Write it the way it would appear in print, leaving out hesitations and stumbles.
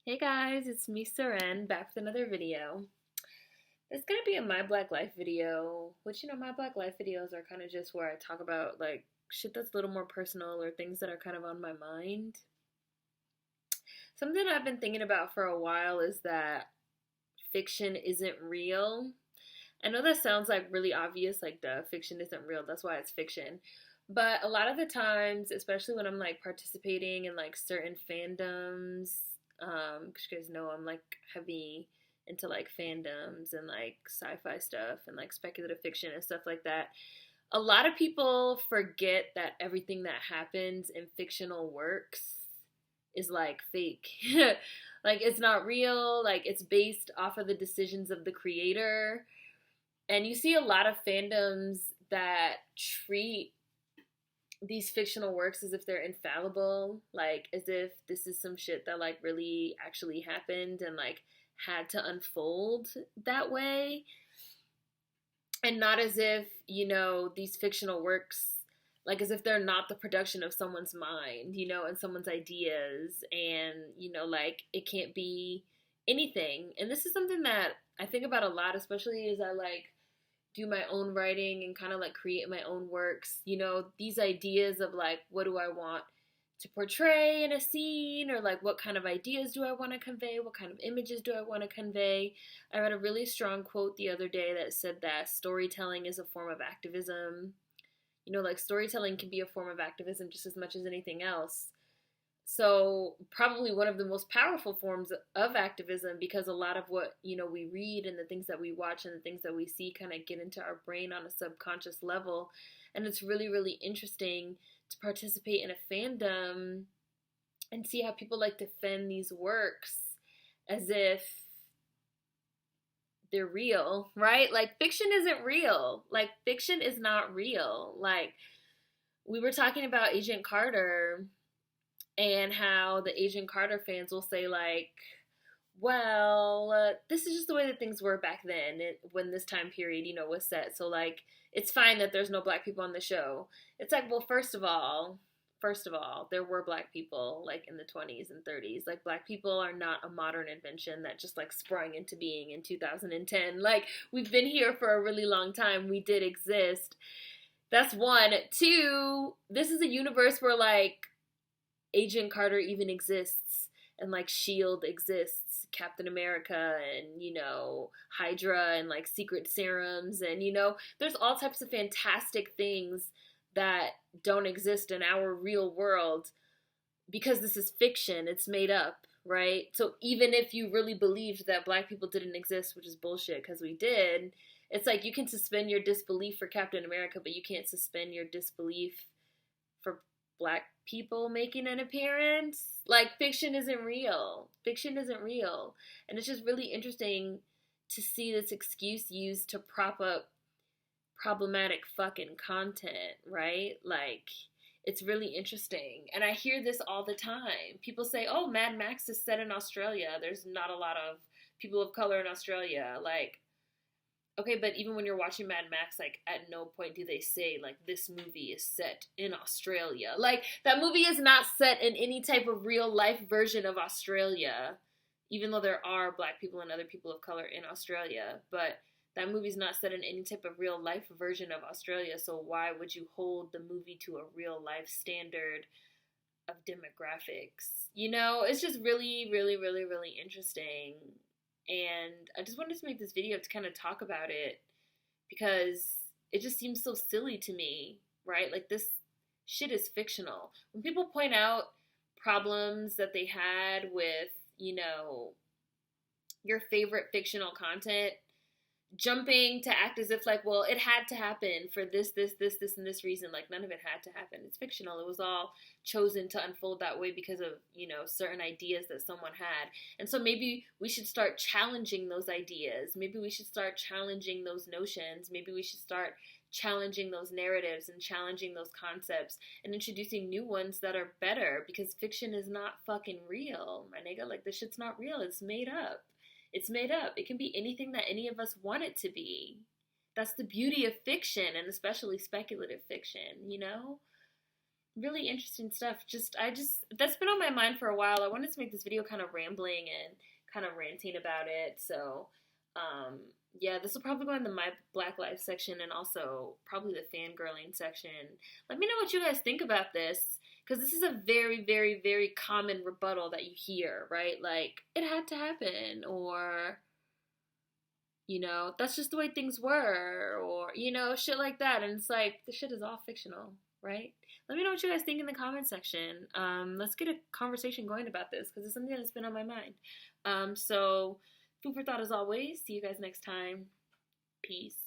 Hey guys, it's me, Seren, back with another video. It's gonna be a My Black Life video, which, My Black Life videos are kind of just where I talk about, like, shit that's a little more personal or things that are kind of on my mind. Something I've been thinking about for a while is that fiction isn't real. I know that sounds like really obvious, like, the fiction isn't real, that's why it's fiction. But a lot of the times, especially when I'm like participating in like certain fandoms, 'cause you guys know I'm like heavy into like fandoms and like sci-fi stuff and like speculative fiction and stuff like that. A lot of people forget that everything that happens in fictional works is like fake. Like it's not real, like it's based off of the decisions of the creator. And you see a lot of fandoms that treat these fictional works as if they're infallible, like as if this is some shit that like really actually happened and like had to unfold that way, and not as if, these fictional works, like as if they're not the production of someone's mind, and someone's ideas, and like it can't be anything. And this is something that I think about a lot, especially as I like do my own writing and kind of like create my own works. These ideas of like, what do I want to portray in a scene, or like what kind of ideas do I want to convey, what kind of images do I want to convey. I read a really strong quote the other day that said that storytelling is a form of activism. Like storytelling can be a form of activism just as much as anything else. So probably one of the most powerful forms of activism, because a lot of what we read and the things that we watch and the things that we see kind of get into our brain on a subconscious level. And it's really, really interesting to participate in a fandom and see how people like defend these works as if they're real, right? Like fiction isn't real. Like fiction is not real. Like we were talking about Agent Carter, and how the Agent Carter fans will say like, well, this is just the way that things were back then, when this time period, was set. So like, it's fine that there's no black people on the show. It's like, well, first of all, there were black people like in the 20s and 30s. Like black people are not a modern invention that just like sprung into being in 2010. Like we've been here for a really long time. We did exist. That's one. Two, this is a universe where like Agent Carter even exists, and like Shield exists, Captain America, and Hydra, and like secret serums, and there's all types of fantastic things that don't exist in our real world, because this is fiction, it's made up, right? So even if you really believed that black people didn't exist, which is bullshit because we did, it's like you can suspend your disbelief for Captain America, but you can't suspend your disbelief for black people making an appearance. Like fiction isn't real. Fiction isn't real. And it's just really interesting to see this excuse used to prop up problematic fucking content, right? Like it's really interesting. And I hear this all the time. People say, "Oh, Mad Max is set in Australia. There's not a lot of people of color in Australia." Like, okay, but even when you're watching Mad Max, like at no point do they say like this movie is set in Australia. Like that movie is not set in any type of real life version of Australia, even though there are black people and other people of color in Australia. But that movie's not set in any type of real life version of Australia. So why would you hold the movie to a real life standard of demographics? It's just really, really, really, really interesting. And I just wanted to make this video to kind of talk about it, because it just seems so silly to me, right? Like this shit is fictional. When people point out problems that they had with, your favorite fictional content, jumping to act as if like, well, it had to happen for this, and this reason. Like none of it had to happen. It's fictional. It was all chosen to unfold that way because of, certain ideas that someone had. And so maybe we should start challenging those ideas. Maybe we should start challenging those notions. Maybe we should start challenging those narratives and challenging those concepts and introducing new ones that are better, because fiction is not fucking real, my nigga. Like this shit's not real. It's made up. It's made up. It can be anything that any of us want it to be. That's the beauty of fiction, and especially speculative fiction, really interesting stuff. That's been on my mind for a while. I wanted to make this video kind of rambling and kind of ranting about it. So, um, yeah, this will probably go in the My Black Life section and also probably the fangirling section. Let me know what you guys think about this, because this is a very, very, very common rebuttal that you hear, right? Like, it had to happen, or, that's just the way things were, or, shit like that. And it's like, the shit is all fictional, right? Let me know what you guys think in the comment section. Let's get a conversation going about this, because it's something that's been on my mind. So, food for thought as always. See you guys next time. Peace.